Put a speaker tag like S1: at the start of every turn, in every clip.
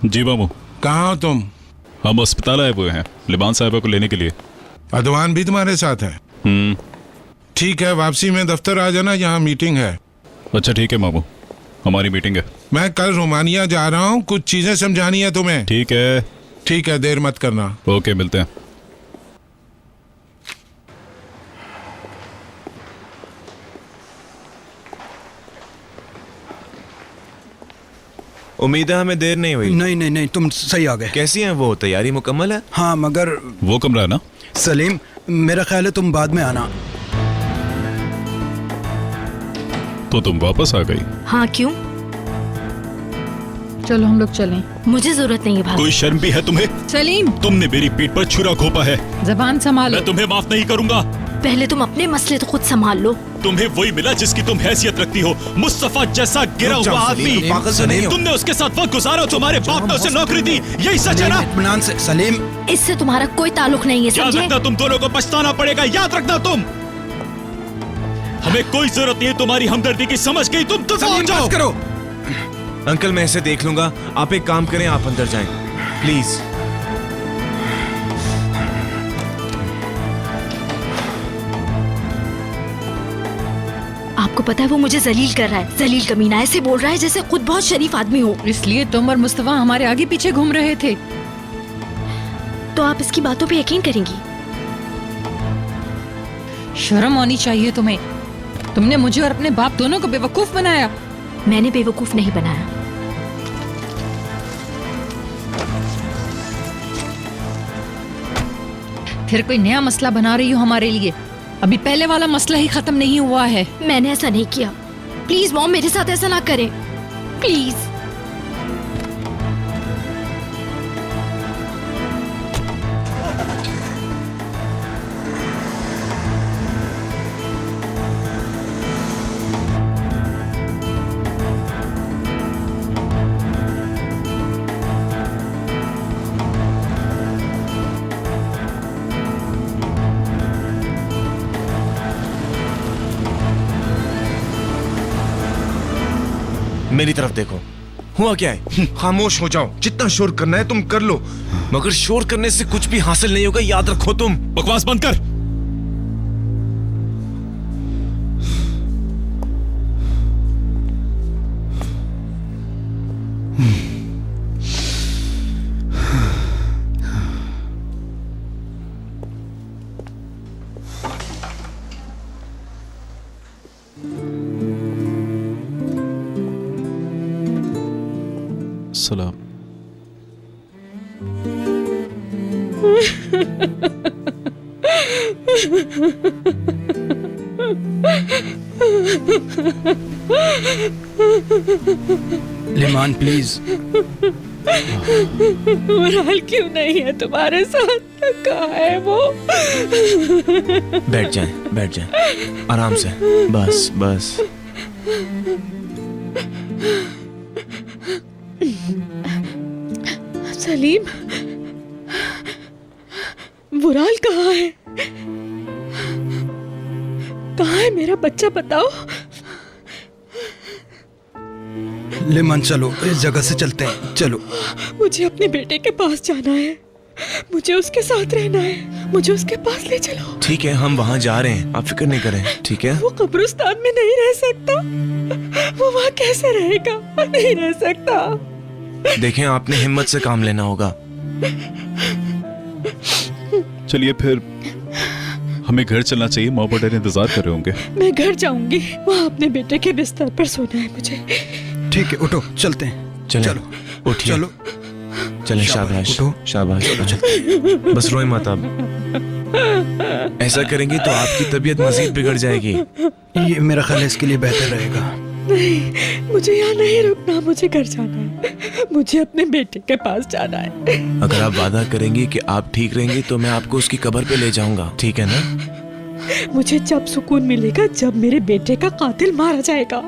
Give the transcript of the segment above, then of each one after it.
S1: जी मामू।
S2: कहाँ हो तुम?
S1: हम अस्पताल आए हुए हैं लिबान साहिबा को लेने के लिए।
S2: अदवान भी तुम्हारे साथ है? ठीक है, वापसी में दफ्तर आ जाना, यहाँ मीटिंग है।
S1: अच्छा ठीक है मामू, हमारी मीटिंग है।
S2: मैं कल रोमानिया जा रहा हूँ, कुछ चीजें समझानी है तुम्हें।
S1: ठीक है।
S2: ठीक है, देर मत करना।
S1: ओके, मिलते हैं।
S3: उम्मीद है हमें देर नहीं हुई।
S4: नहीं नहीं नहीं, तुम सही आ गए।
S3: कैसी हैं वो? तैयारी मुकम्मल है?
S4: हाँ मगर
S1: वो कमरा है ना?
S4: सलीम, मेरा ख्याल है तुम बाद में आना।
S1: तो तुम वापस आ गई?
S5: हाँ, क्यों?
S6: चलो हम लोग चलें।
S5: मुझे जरूरत नहीं है भाभी।
S1: कोई शर्म भी है तुम्हें?
S6: सलीम,
S1: तुमने मेरी पीठ पर छुरा घोंपा है।
S6: जबान संभालो।
S1: मैं तुम्हें माफ नहीं करूंगा।
S5: पहले तुम अपने मसले तो खुद संभाल लो।
S1: तुम्हें वही मिला जिसकी तुम हैसियत रखती हो, मुस्तफा जैसा गिरा हुआ आदमी।
S3: पागल से नहीं हो।
S1: तुमने उसके साथ वक्त गुजारा, तुम्हारे बाप ने उसे नौकरी दी, यही सच है ना?
S4: इत्मीनान से सलीम।
S5: इससे तुम्हारा कोई ताल्लुक नहीं है,
S1: याद
S5: समझे?
S1: रखना, तुम दोनों को पछताना पड़ेगा, याद रखना। तुम हमें कोई जरूरत नहीं है तुम्हारी हमदर्दी की, समझ गई? तुम
S4: सलीम
S1: जाओ।
S4: बस करो।
S3: अंकल मैं इसे देख लूंगा, आप एक काम करें, आप अंदर जाएं प्लीज।
S5: आपको पता है वो मुझे जलील कर रहा है, जलील कमीना। ऐसे बोल रहा है जैसे खुद बहुत शरीफ आदमी हो।
S6: इसलिए तुम और मुस्तफा हमारे आगे पीछे घूम रहे थे।
S5: तो आप इसकी बातों पे यकीन करेंगी?
S6: शर्म आनी चाहिए तुम्हें। तुमने मुझे और अपने बाप दोनों को बेवकूफ बनाया।
S5: मैंने बेवकूफ नहीं बनाया।
S6: फिर कोई नया मसला बना रही हो हमारे लिए? अभी पहले वाला मसला ही खत्म नहीं हुआ है।
S5: मैंने ऐसा नहीं किया। प्लीज मॉम, मेरे साथ ऐसा ना करें प्लीज।
S3: मेरी तरफ देखो, हुआ क्या है? खामोश हो जाओ, जितना शोर करना है तुम कर लो, मगर शोर करने से कुछ भी हासिल नहीं होगा, याद रखो। तुम
S1: बकवास बंद कर। सलाम।
S4: लिमान प्लीज।
S6: मुराल क्यों नहीं है तुम्हारे साथ? कहाँ है वो?
S3: बैठ जाएं, बैठ जाएं, आराम से। बस बस।
S6: सलीम, मुराल कहाँ है? कहाँ है मेरा बच्चा, बताओ।
S4: लिमान चलो, इस जगह से चलते हैं, चलो।
S6: मुझे अपने बेटे के पास जाना है, मुझे उसके साथ रहना है, मुझे उसके पास ले चलो।
S3: ठीक है, हम वहाँ जा रहे हैं, आप फिक्र नहीं करें, ठीक है?
S6: वो कब्रिस्तान में नहीं रह सकता। वो वहाँ कैसे रहेगा? नहीं रह सकता।
S3: देखें, आपने हिम्मत से काम लेना होगा।
S1: चलिए फिर हमें घर चलना चाहिए, माँ बड़े इंतजार कर रहे होंगे।
S6: मैं घर जाऊंगी, वहाँ अपने बेटे के बिस्तर पर सोना है मुझे।
S4: ठीक है, उठो, चलते हैं।
S3: चलें,
S4: चलो
S3: उठिए।
S4: चलो।
S3: चलें, शाबाश,
S4: उठो।
S3: शाबाश। बस रोए मत आप। ऐसा करेंगे तो आपकी तबीयत मजीद बिगड़ जाएगी।
S4: ये मेरा ख्याल है इसके लिए बेहतर रहेगा।
S6: नहीं, मुझे यहाँ नहीं रुकना, मुझे घर जाना है, मुझे अपने बेटे के पास जाना है।
S3: अगर आप वादा करेंगी कि आप ठीक रहेंगी तो मैं आपको उसकी कब्र पे ले जाऊंगा, ठीक है ना?
S6: मुझे जब सुकून मिलेगा जब मेरे बेटे का कातिल मारा जाएगा।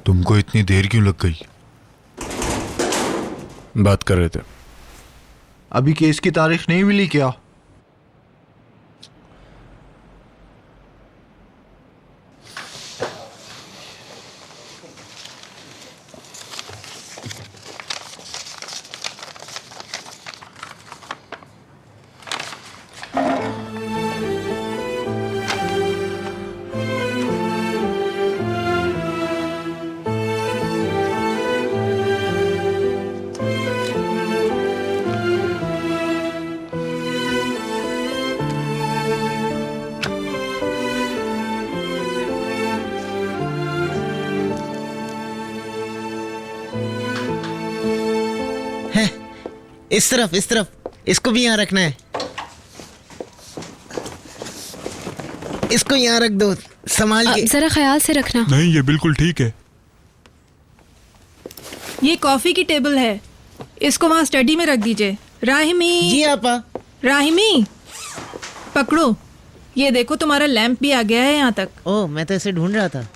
S2: तुमको इतनी देर क्यों लग गई?
S7: बात कर रहे थे।
S8: अभी केस की तारीख नहीं मिली क्या?
S7: इस तरफ इसको भी यहाँ रखना है। इसको यहाँ रख दो, संभाल के।
S5: जरा ख्याल से रखना।
S1: नहीं, ये बिल्कुल ठीक है।
S6: ये कॉफी की टेबल है, इसको वहाँ स्टडी में रख दीजिए। राहिमी।
S7: जी आपा।
S6: राहिमी, पकड़ो। ये देखो तुम्हारा लैंप भी आ गया है यहाँ तक।
S7: ओह, मैं तो इसे ढूंढ रहा था।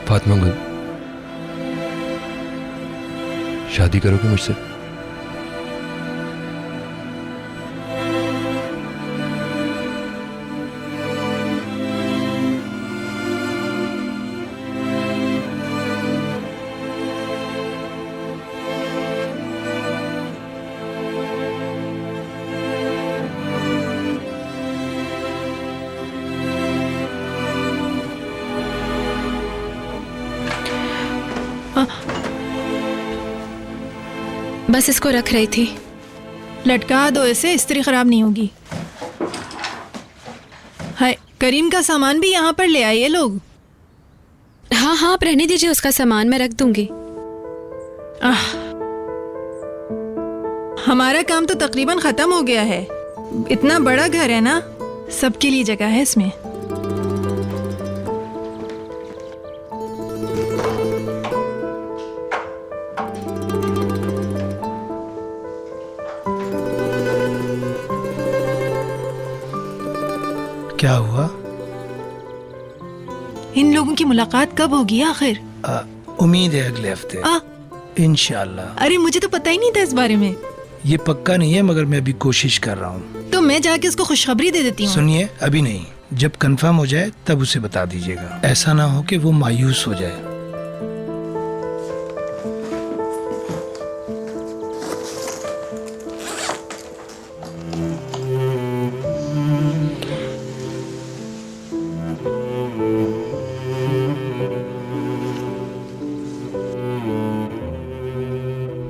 S8: फातिमा गुल, शादी करोगे मुझसे?
S5: बस इसको रख रही थी।
S6: लटका दो इसे, इस्त्री खराब नहीं होगी। हाय, करीम का सामान भी यहाँ पर ले आइए लोग।
S5: हाँ हाँ, आप रहने दीजिए, उसका सामान मैं रख दूंगी।
S6: हमारा काम तो तकरीबन खत्म हो गया है। इतना बड़ा घर है ना, सबके लिए जगह है इसमें।
S4: क्या हुआ?
S6: इन लोगों की मुलाकात कब होगी आखिर?
S4: उम्मीद है अगले हफ्ते इंशाल्लाह।
S6: अरे मुझे तो पता ही नहीं था इस बारे में।
S4: ये पक्का नहीं है, मगर मैं अभी कोशिश कर रहा हूँ।
S6: तो मैं जाके उसको खुशखबरी दे देती हूँ।
S4: सुनिए, अभी नहीं, जब कंफर्म हो जाए तब उसे बता दीजिएगा। ऐसा ना हो कि वो मायूस हो जाए।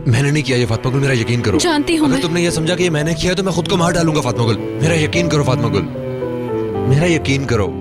S8: मैंने नहीं किया ये फातिमा गुल, मेरा यकीन करो।
S5: जानती हूँ
S8: अगर
S5: मैं।
S8: तुमने ये समझा कि ये मैंने किया है तो मैं खुद को मार डालूंगा फातिमा गुल। मेरा यकीन करो फातिमा गुल, मेरा यकीन करो।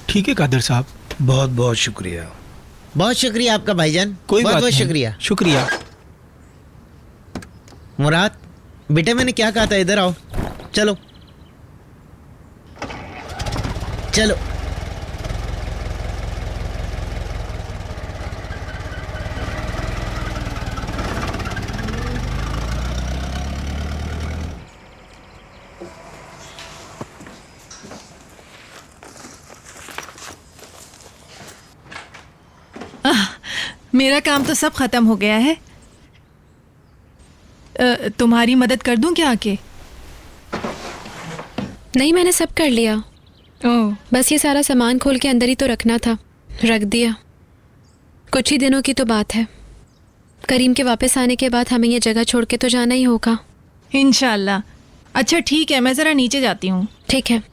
S4: ठीक है कादिर साहब, बहुत बहुत शुक्रिया।
S7: बहुत शुक्रिया आपका भाईजान,
S4: कोई
S7: बहुत
S4: बात
S7: बहुत
S4: नहीं।
S7: शुक्रिया।
S4: शुक्रिया।
S7: मुराद बेटा, मैंने क्या कहा था, इधर आओ। चलो चलो।
S6: मेरा काम तो सब खत्म हो गया है। तुम्हारी मदद कर दूं क्या आके?
S5: नहीं, मैंने सब कर लिया।
S6: ओह,
S5: बस ये सारा सामान खोल के अंदर ही तो रखना था, रख दिया। कुछ ही दिनों की तो बात है। करीम के वापस आने के बाद हमें ये जगह छोड़ के तो जाना ही होगा।
S6: इंशाल्लाह। अच्छा ठीक है, मैं जरा नीचे जाती हूँ।
S5: ठीक है।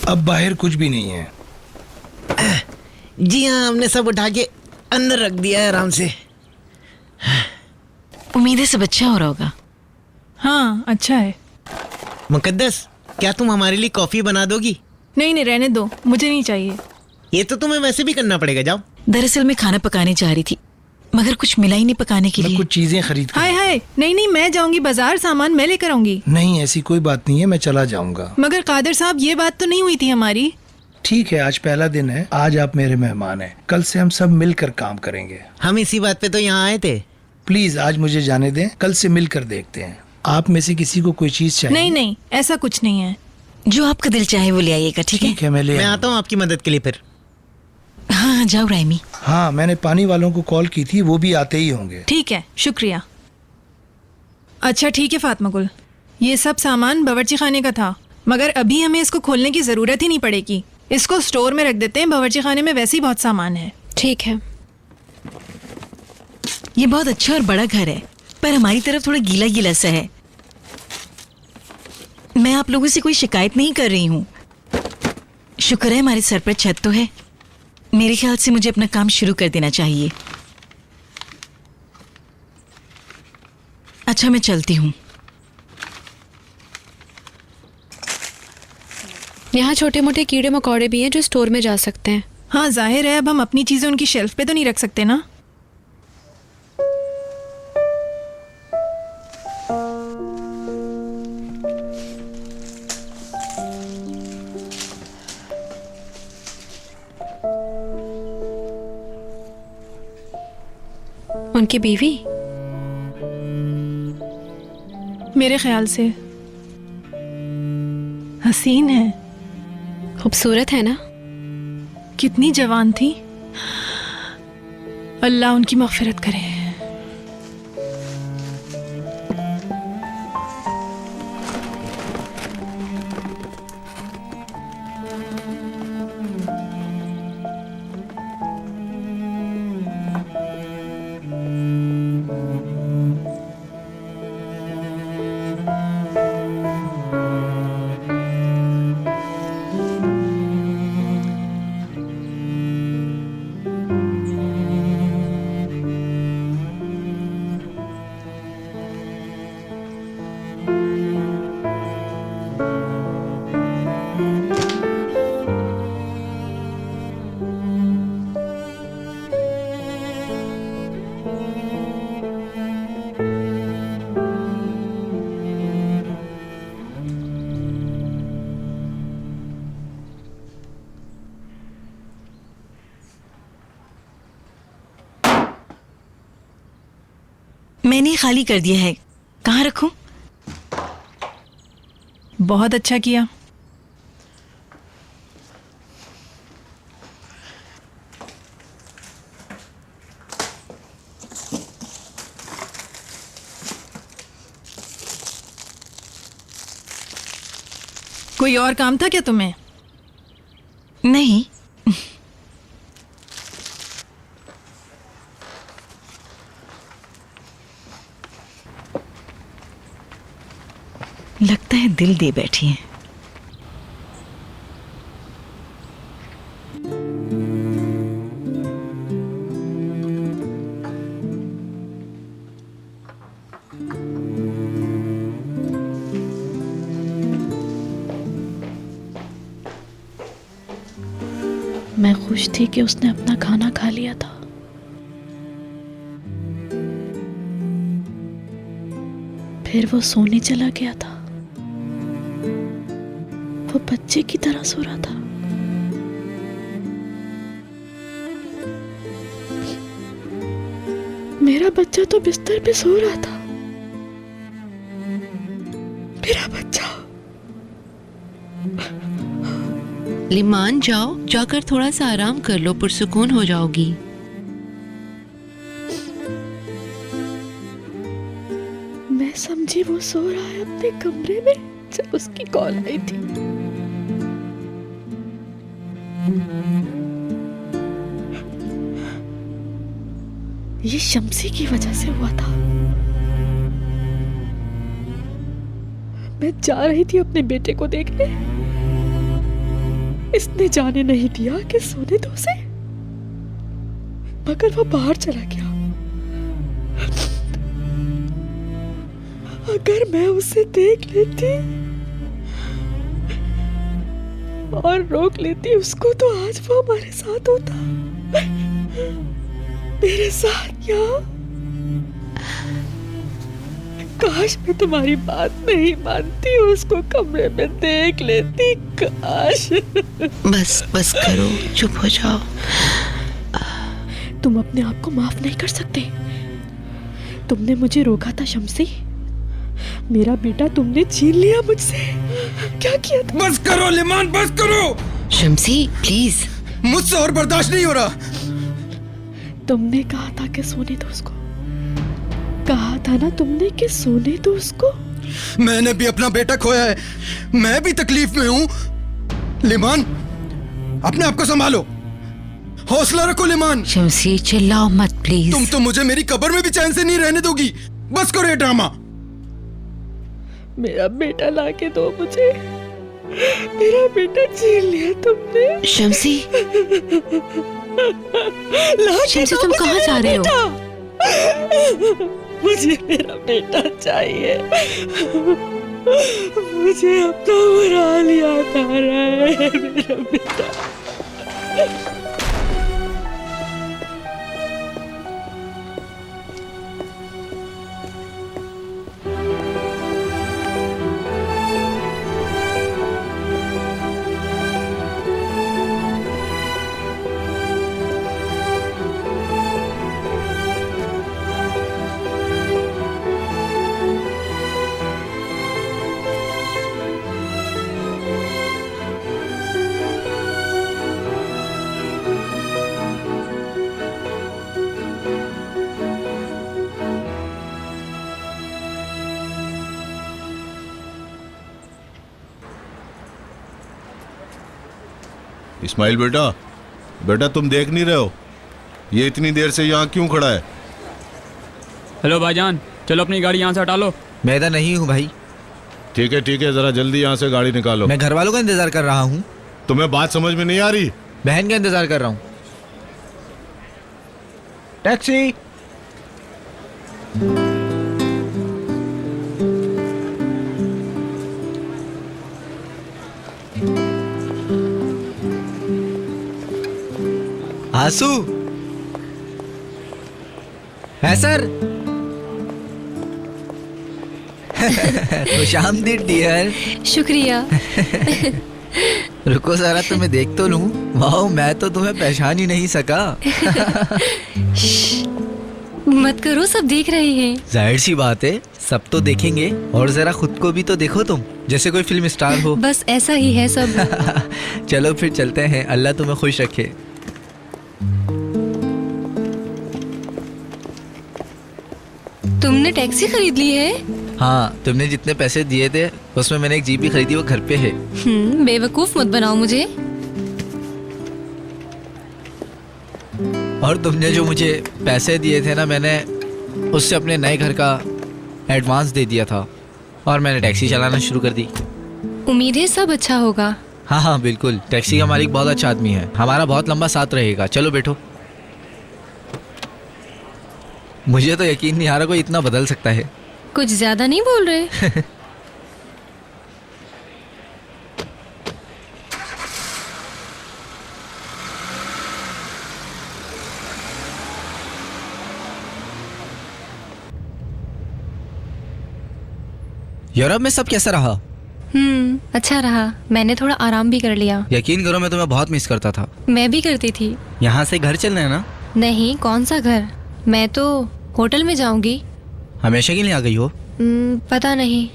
S4: अब बाहर कुछ भी नहीं है।
S7: जी हाँ, हमने सब उठा के अंदर रख दिया है आराम से।
S9: उम्मीद है सब अच्छा हो रहा होगा।
S6: हाँ अच्छा है।
S7: मुकद्दस, क्या तुम हमारे लिए कॉफी बना दोगी?
S6: नहीं नहीं, रहने दो, मुझे नहीं चाहिए।
S7: ये तो तुम्हें वैसे भी करना पड़ेगा, जाओ।
S9: दरअसल मैं खाना पकाने जा रही थी, मगर कुछ मिला ही नहीं पकाने के
S4: मैं
S9: लिए।
S4: कुछ चीजें खरीद कर।
S6: हाय हाय, नहीं नहीं, मैं जाऊंगी बाजार, सामान मैं लेकर आऊंगी।
S4: नहीं, ऐसी कोई बात नहीं है, मैं चला जाऊंगा।
S6: मगर कादर साहब, ये बात तो नहीं हुई थी हमारी।
S4: ठीक है, आज पहला दिन है, आज आप मेरे मेहमान हैं, कल से हम सब मिलकर काम करेंगे।
S7: हम इसी बात पे तो यहाँ आए थे।
S4: प्लीज आज मुझे जाने दें, कल से मिलकर देखते हैं। आप में से किसी को कोई चीज चाहिए?
S6: नहीं नहीं, ऐसा कुछ नहीं है।
S9: जो आपका दिल चाहे वो ले आइएगा, ठीक है?
S4: ठीक है, मैं ले
S7: मैं
S4: आऊंगा।
S7: आता हूँ आपकी मदद के लिए फिर।
S9: हाँ हाँ, जाओ रायमी।
S4: हाँ, मैंने पानी वालों को कॉल की थी, वो भी आते ही होंगे।
S6: ठीक है, शुक्रिया। अच्छा ठीक है फातिमा गुल, ये सब सामान बावर्ची खाने का था, मगर अभी हमें इसको खोलने की जरूरत ही नहीं पड़ेगी। इसको स्टोर में रख देते हैं, बावर्ची खाने में वैसे ही बहुत सामान है।
S5: ठीक है।
S9: ये बहुत अच्छा और बड़ा घर है, पर हमारी तरफ थोड़ा गीला गीला सा है। मैं आप लोगों से कोई शिकायत नहीं कर रही हूँ। शुक्र है हमारे सर पर छत तो है। मेरे ख्याल से मुझे अपना काम शुरू कर देना चाहिए। अच्छा, मैं चलती हूँ।
S5: यहाँ छोटे मोटे कीड़े मकोड़े भी हैं जो स्टोर में जा सकते हैं।
S6: हाँ जाहिर है, अब हम अपनी चीजें उनकी शेल्फ पे तो नहीं रख सकते ना।
S5: उनकी बीवी?
S6: मेरे ख्याल से हसीन है।
S5: खूबसूरत है ना?
S6: कितनी जवान थी। अल्लाह उनकी मग़फ़िरत करे।
S9: मैंने खाली कर दिया है, कहाँ रखूं?
S6: बहुत अच्छा किया। कोई और काम था क्या तुम्हें?
S9: नहीं। लगता है दिल दे बैठी है।
S10: मैं खुश थी कि उसने अपना खाना खा लिया था। फिर वो सोने चला गया था। वो बच्चे की तरह सो रहा था। मेरा बच्चा तो बिस्तर पे सो रहा था। मेरा बच्चा।
S11: लिमान, जाओ, जाकर थोड़ा सा आराम कर लो, पुरसुकून हो जाओगी।
S10: मैं समझी वो सो रहा है अपने कमरे में जब उसकी कॉल आई थी। ये शम्सी की वजह से हुआ था। मैं जा रही थी अपने बेटे को देखने। इसने जाने नहीं दिया कि सोने दो से, मगर वो बाहर चला गया। अगर मैं उसे देख लेती और रोक लेती उसको, तो आज वो हमारे साथ होता, मेरे साथ यहाँ। काश मैं तुम्हारी बात नहीं मानती, उसको कमरे में देख लेती, काश।
S11: बस बस करो, चुप हो जाओ।
S10: तुम अपने आप को माफ नहीं कर सकते। तुमने मुझे रोका था शम्सी, मेरा बेटा तुमने छीन लिया मुझसे। क्या किया था?
S3: बस करो लिमान, बस करो।
S11: शम्सी प्लीज।
S3: मुझसे और बर्दाश्त नहीं हो रहा।
S10: तुमने कहा था कि सोने दो उसको, कहा था ना तुमने कि सोने दो उसको।
S3: मैंने भी अपना बेटा खोया है, मैं भी तकलीफ में हूँ। लिमान, अपने आप को संभालो, हौसला रखो लिमान।
S11: शम्सी चिल्लाओ मत प्लीज।
S3: तुम तो मुझे मेरी कब्र में भी चैन से नहीं रहने दोगी। बस करो ये ड्रामा।
S10: मेरा बेटा लाके दो मुझे, मेरा बेटा छीन लिया तुमने।
S11: शम्सी, शम्सी तुम कहाँ जा रहे हो?
S10: मुझे मेरा बेटा चाहिए, मुझे अपना बुरा हाल याद आ रहा है। मेरा बेटा।
S2: इस्माइल बेटा, बेटा तुम देख नहीं रहे हो ये इतनी देर से यहाँ क्यों खड़ा है?
S12: हेलो भाईजान, चलो अपनी गाड़ी यहाँ से हटा लो।
S8: मैं इधर नहीं हूँ भाई।
S2: ठीक है जरा जल्दी यहाँ से गाड़ी निकालो।
S8: मैं घर वालों का इंतजार कर रहा हूँ।
S2: तुम्हें बात समझ में नहीं आ रही?
S8: बहन का इंतजार कर रहा हूँ। टैक्सी। आंसू है सर। खुशामदीद डियर।
S5: शुक्रिया।
S8: रुको जरा तुम्हें देख तो लूं। वाह, मैं तो तुम्हें पहचान ही नहीं सका।
S5: मत करो, सब देख रहे हैं।
S8: जाहिर सी बात है, सब तो देखेंगे। और जरा खुद को भी तो देखो तुम, जैसे कोई फिल्म स्टार हो।
S5: बस ऐसा ही है सब।
S8: चलो फिर चलते हैं, अल्लाह तुम्हें खुश रखे।
S5: तुमने टैक्सी खरीद ली है?
S8: हाँ, तुमने जितने पैसे दिए थे उसमें मैंने एक जीप भी खरीदी, वो घर पे है।
S5: बेवकूफ मत बनाओ मुझे।
S8: और तुमने जो मुझे पैसे दिए थे ना, मैंने उससे अपने नए घर का एडवांस दे दिया था और मैंने टैक्सी चलाना शुरू कर दी।
S5: उम्मीद है सब अच्छा होगा।
S8: हाँ हाँ बिल्कुल, टैक्सी का मालिक बहुत अच्छा आदमी है, हमारा बहुत लंबा साथ रहेगा। चलो बैठो। मुझे तो यकीन नहीं आ रहा कोई इतना बदल सकता है।
S5: कुछ ज्यादा नहीं बोल रहे?
S8: यूरोप में सब कैसा रहा?
S5: अच्छा रहा। मैंने थोड़ा आराम भी कर लिया।
S8: यकीन करो मैं तुम्हें बहुत मिस करता था।
S5: मैं भी करती थी।
S8: यहाँ से घर चलना है ना?
S5: नहीं, कौन सा घर, मैं तो होटल में जाऊंगी।
S8: हमेशा के लिए आ गई हो?
S5: पता नहीं,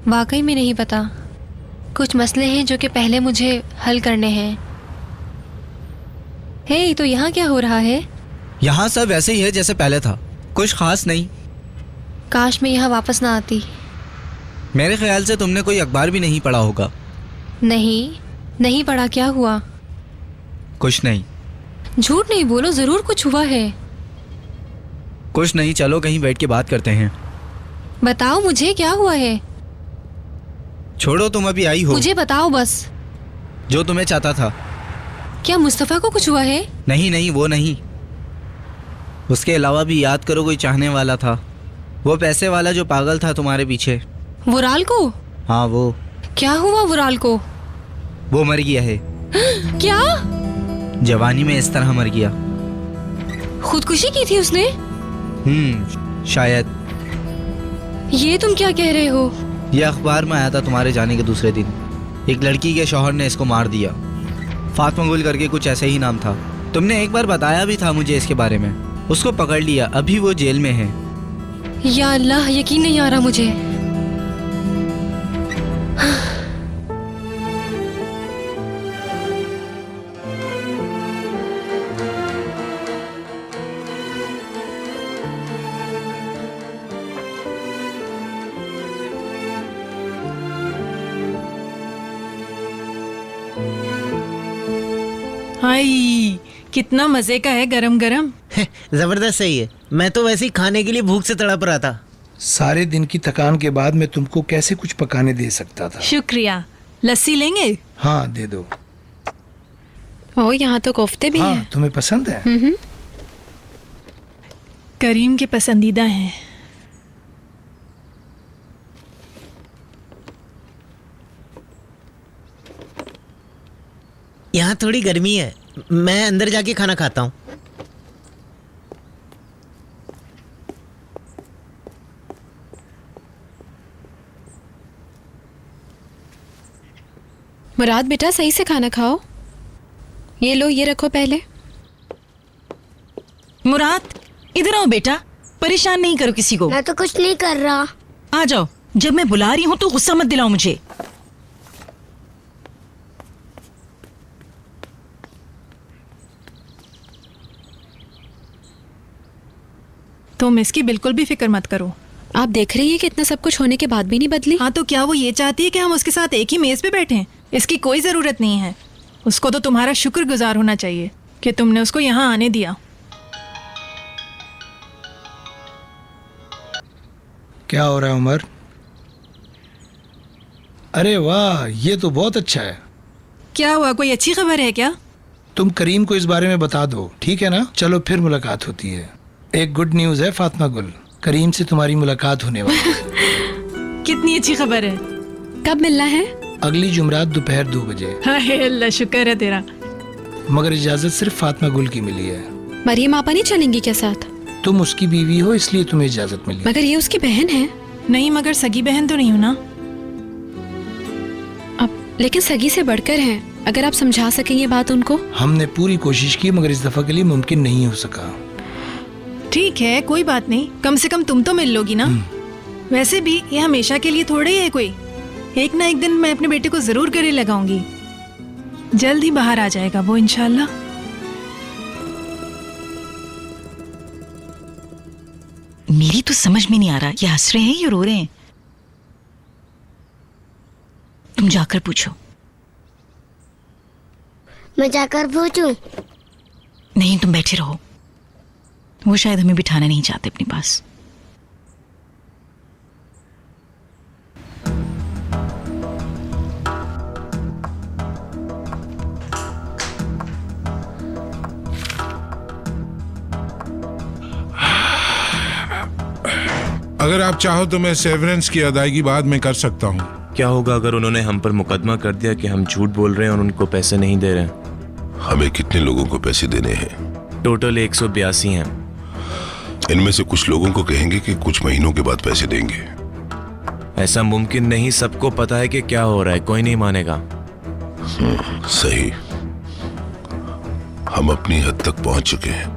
S5: वाकई में नहीं पता। कुछ मसले हैं जो कि पहले मुझे हल करने हैं। हे, तो यहाँ क्या हो रहा है?
S8: यहाँ सब वैसे ही है जैसे पहले था, कुछ खास नहीं।
S5: काश मैं यहाँ वापस ना आती।
S8: मेरे ख्याल से तुमने कोई अखबार भी नहीं पढ़ा होगा।
S5: नहीं पढ़ा। क्या हुआ?
S8: कुछ नहीं।
S5: झूठ नहीं बोलो, जरूर कुछ हुआ है।
S8: कुछ नहीं, चलो कहीं बैठ के बात करते हैं।
S5: बताओ मुझे क्या हुआ है।
S8: छोड़ो, तुम अभी आई हो।
S5: मुझे बताओ बस।
S8: जो तुम्हें चाहता था।
S11: क्या मुस्तफ़ा को कुछ हुआ है?
S8: नहीं नहीं, वो नहीं। उसके अलावा भी याद करो, कोई चाहने वाला था, वो पैसे वाला जो पागल था तुम्हारे पीछे।
S11: वुराल को?
S8: हाँ वो।
S11: क्या हुआ वुराल को?
S8: वो मर गया है।
S11: क्या?
S8: जवानी में इस तरह मर गया।
S11: खुदकुशी की थी उसने?
S8: शायद।
S11: ये तुम क्या कह रहे हो?
S8: ये अखबार में आया था तुम्हारे जाने के दूसरे दिन। एक लड़की के शौहर ने इसको मार दिया। फातिमा गुल करके कुछ ऐसे ही नाम था। तुमने एक बार बताया भी था मुझे इसके बारे में। उसको पकड़ लिया, अभी वो जेल में है।
S11: या अल्लाह, यकीन नहीं आ रहा मुझे।
S6: हाय, कितना मजे का है गरम गरम।
S7: जबरदस्त सही है। मैं तो वैसे ही खाने के लिए भूख से तड़प रहा था।
S4: सारे दिन की थकान के बाद मैं तुमको कैसे कुछ पकाने दे सकता था।
S6: शुक्रिया। लस्सी लेंगे?
S4: हाँ दे दो।
S5: ओ, यहाँ तो कोफ्ते भी
S4: हाँ,
S5: हैं।
S4: तुम्हें पसंद है?
S6: करीम के पसंदीदा हैं।
S7: यहाँ थोड़ी गर्मी है, मैं अंदर जाके खाना खाता हूँ।
S5: मुराद बेटा, सही से खाना खाओ। ये लो, ये रखो पहले।
S9: मुराद, इधर आओ बेटा, परेशान नहीं करो किसी को।
S13: मैं तो कुछ नहीं कर रहा।
S9: आ जाओ, जब मैं बुला रही हूँ तो गुस्सा मत दिलाओ मुझे।
S6: तुम इसकी बिल्कुल भी फिक्र मत करो।
S5: आप देख रही हैं कि इतना सब कुछ होने के बाद भी नहीं बदली।
S6: हाँ, तो क्या वो ये चाहती है कि हम उसके साथ एक ही मेज पे बैठें? इसकी कोई जरूरत नहीं है। उसको तो तुम्हारा शुक्रगुजार होना चाहिए कि तुमने उसको यहाँ आने दिया।
S4: क्या हो रहा है उमर? अरे वाह, ये तो बहुत अच्छा है।
S6: क्या हुआ, कोई अच्छी खबर है क्या?
S4: तुम करीम को इस बारे में बता दो, ठीक है ना? चलो फिर मुलाकात होती है। एक गुड न्यूज़ है फातिमा गुल, करीम से तुम्हारी मुलाकात होने वाली है।
S6: कितनी अच्छी खबर है।
S5: कब मिलना है?
S4: अगली जुमरात दोपहर 2 बजे।
S6: हाय अल्लाह, शुक्र है तेरा।
S4: मगर इजाजत सिर्फ फातिमा गुल की मिली है।
S5: मरियम आपा नहीं चलेंगी क्या साथ?
S4: तुम उसकी बीवी हो इसलिए तुम्हें इजाजत मिली।
S5: मगर ये उसकी बहन है।
S6: नहीं, मगर सगी बहन तो नहीं हूँ ना।
S5: अब लेकिन सगी से बढ़कर है। अगर आप समझा सकें ये बात उनको।
S4: हमने पूरी कोशिश की मगर इस दफा के लिए मुमकिन नहीं हो सका।
S6: ठीक है, कोई बात नहीं, कम से कम तुम तो मिल लोगी ना। वैसे भी ये हमेशा के लिए थोड़े ही है कोई। एक ना एक दिन मैं अपने बेटे को जरूर गले लगाऊंगी। जल्द ही बाहर आ जाएगा वो, इंशाल्लाह।
S9: मेरी तो समझ में नहीं आ रहा, ये हंस रहे हैं या रो रहे हैं? तुम जाकर पूछो।
S13: मैं जाकर पूछूं?
S9: नहीं, तुम बैठे रहो। वो शायद हमें बिठाना नहीं चाहते अपने पास।
S14: अगर आप चाहो तो मैं सेवरेंस की अदायगी बाद में कर सकता हूँ।
S15: क्या होगा अगर उन्होंने हम पर मुकदमा कर दिया कि हम झूठ बोल रहे हैं और उनको पैसे नहीं दे रहे हैं?
S2: हमें कितने लोगों को पैसे देने हैं?
S15: टोटल 182 हैं।
S2: इनमें से कुछ लोगों को कहेंगे कि कुछ महीनों के बाद पैसे देंगे।
S15: ऐसा मुमकिन नहीं, सबको पता है कि क्या हो रहा है, कोई नहीं मानेगा।
S2: सही, हम अपनी हद तक पहुंच चुके हैं।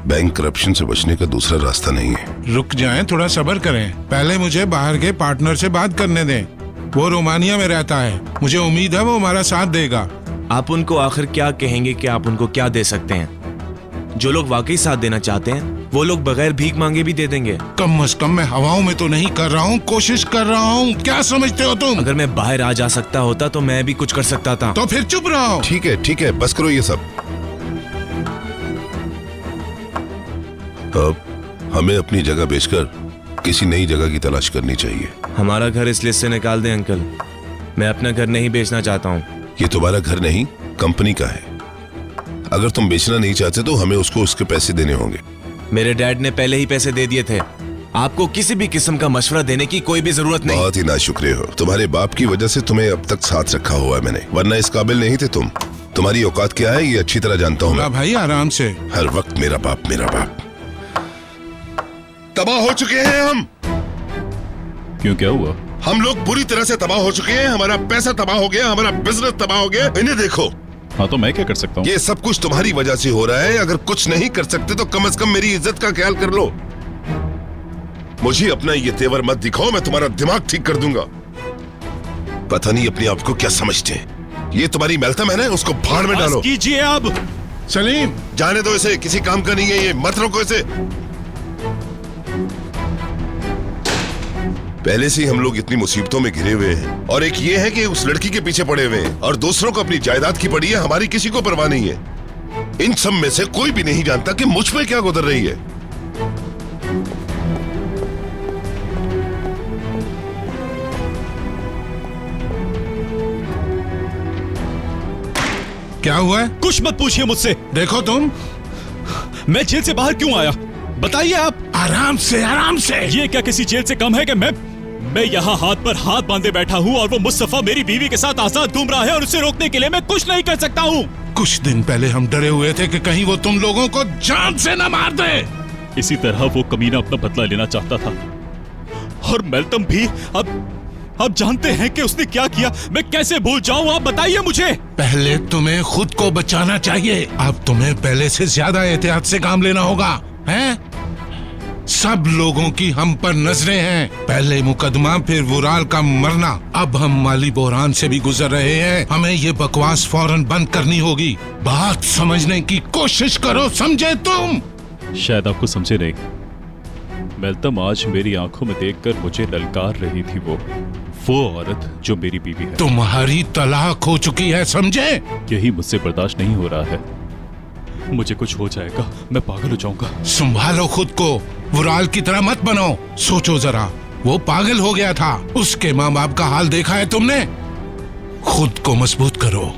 S2: बैंक करप्शन से बचने का दूसरा रास्ता नहीं है।
S14: रुक जाएं, थोड़ा सब्र करें। पहले मुझे बाहर के पार्टनर से बात करने दें। वो रोमानिया में रहता है, मुझे उम्मीद है वो हमारा साथ देगा।
S15: आप उनको आखिर क्या कहेंगे कि आप उनको क्या दे सकते हैं? जो लोग वाकई साथ देना चाहते हैं वो लोग बगैर भीख मांगे भी दे देंगे।
S14: कम से कम मैं हवाओं में तो नहीं कर रहा हूँ, कोशिश कर रहा हूँ। क्या समझते हो तुम?
S15: अगर मैं बाहर आ जा सकता होता तो मैं भी कुछ कर सकता था।
S14: तो फिर चुप रहो।
S2: ठीक है, बस करो ये सब। अब हमें अपनी जगह बेचकर
S16: किसी नई जगह की तलाश करनी चाहिए।
S15: हमारा घर इस लिस्ट से निकाल दें अंकल, मैं अपना घर नहीं बेचना चाहता हूँ।
S16: ये तुम्हारा घर नहीं, कंपनी का है। अगर तुम बेचना नहीं चाहते तो हमें उसको उसके पैसे देने होंगे।
S15: मेरे डैड ने पहले ही पैसे दे दिए थे, आपको किसी भी किस्म का मशवरा देने की कोई भी जरूरत नहीं।
S16: बहुत ही नाशुक्रे हो, तुम्हारे बाप की वजह से तुम्हें अब तक साथ रखा हुआ है मैंने, वरना इस काबिल नहीं थे तुम। तुम्हारी औकात क्या है ये अच्छी तरह जानता हूँ मैं।
S14: भाई आराम से।
S16: हर वक्त मेरा बाप मेरा बाप। तबाह हो चुके हैं हम।
S1: क्यों, क्या हुआ?
S16: हम लोग बुरी तरह से तबाह हो चुके हैं, हमारा पैसा तबाह हो गया, हमारा बिजनेस तबाह हो गया। इन्हें देखो।
S1: हाँ तो मैं क्या कर सकता हूँ?
S16: ये सब कुछ तुम्हारी वजह से हो रहा है। अगर कुछ नहीं कर सकते तो कम से कम मेरी इज्जत का ख्याल कर लो। मुझे अपना ये तेवर मत दिखाओ, मैं तुम्हारा दिमाग ठीक कर दूंगा। पता नहीं अपने आप को क्या समझते हैं। ये तुम्हारी मेल्तम है ना, उसको भाड़ में डालो।
S1: कीजिए अब।
S16: सलीम जाने दो इसे, किसी काम का नहीं है ये, मत रोको इसे। पहले से ही हम लोग इतनी मुसीबतों में घिरे हुए हैं, और एक ये है कि उस लड़की के पीछे पड़े हुए हैं, और दूसरों को अपनी जायदाद की पड़ी है, हमारी किसी को परवाह नहीं है। इन सब में से कोई भी नहीं जानता कि मुझ पे क्या गुजर रही है।
S14: क्या हुआ है?
S1: कुछ मत पूछिए मुझसे।
S14: देखो तुम,
S1: मैं जेल से बाहर क्यों आया बताइए आप।
S14: आराम से आराम से।
S1: ये क्या किसी जेल से कम है कि मैं यहाँ हाथ पर हाथ बांधे बैठा हूँ और वो मुस्तफा मेरी बीवी के साथ आजाद घूम रहा है और उसे रोकने के लिए मैं कुछ नहीं कर सकता हूँ।
S14: कुछ दिन पहले हम डरे हुए थे कि कहीं वो तुम लोगों को जान से न मार दे।
S1: इसी तरह वो कमीना अपना बदला लेना चाहता था, और मेल्तम भी। अब जानते हैं कि उसने क्या किया। मैं कैसे भूल जाऊं, आप बताइए मुझे।
S14: पहले तुम्हें खुद को बचाना चाहिए। अब तुम्हें पहले से ज्यादा एहतियात से काम लेना होगा, हैं? सब लोगों की हम पर नजरें हैं। पहले मुकदमा, फिर वुराल का मरना, अब हम माली बहरान से भी गुजर रहे हैं। हमें ये बकवास फौरन बंद करनी होगी। बात समझने की कोशिश करो, समझे तुम?
S1: शायद आपको समझे नहीं। मेल्तम आज मेरी आंखों में देखकर मुझे ललकार रही थी, वो औरत जो मेरी बीवी है।
S14: तुम्हारी तलाक हो चुकी है, समझे?
S1: यही मुझसे बर्दाश्त नहीं हो रहा है। मुझे कुछ हो जाएगा, मैं पागल हो जाऊंगा।
S14: संभालो खुद को, वुराल की तरह मत बनो। सोचो जरा, वो पागल हो गया था, उसके माँ बाप का हाल देखा है तुमने? खुद को मजबूत करो।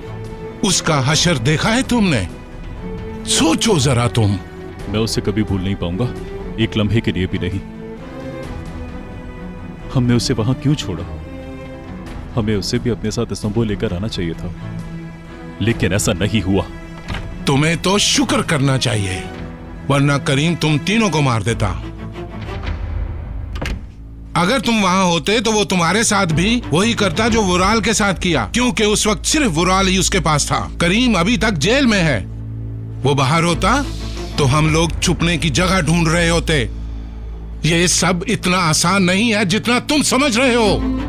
S14: उसका हशर देखा है तुमने? सोचो जरा तुम।
S1: मैं उसे कभी भूल नहीं पाऊंगा, एक लम्हे के लिए भी नहीं। हमने उसे वहां क्यों छोड़ा? हमें उसे भी अपने साथ इस्तांबुल लेकर आना चाहिए था, लेकिन ऐसा नहीं हुआ।
S14: तुम्हें तो शुक्र करना चाहिए, वरना करीम तुम तीनों को मार देता। अगर तुम वहां होते तो वो तुम्हारे साथ भी वही करता जो वुराल के साथ किया, क्योंकि उस वक्त सिर्फ वुराल ही उसके पास था। करीम अभी तक जेल में है। वो बाहर होता तो हम लोग छुपने की जगह ढूंढ रहे होते। ये सब इतना आसान नहीं है जितना तुम समझ रहे हो।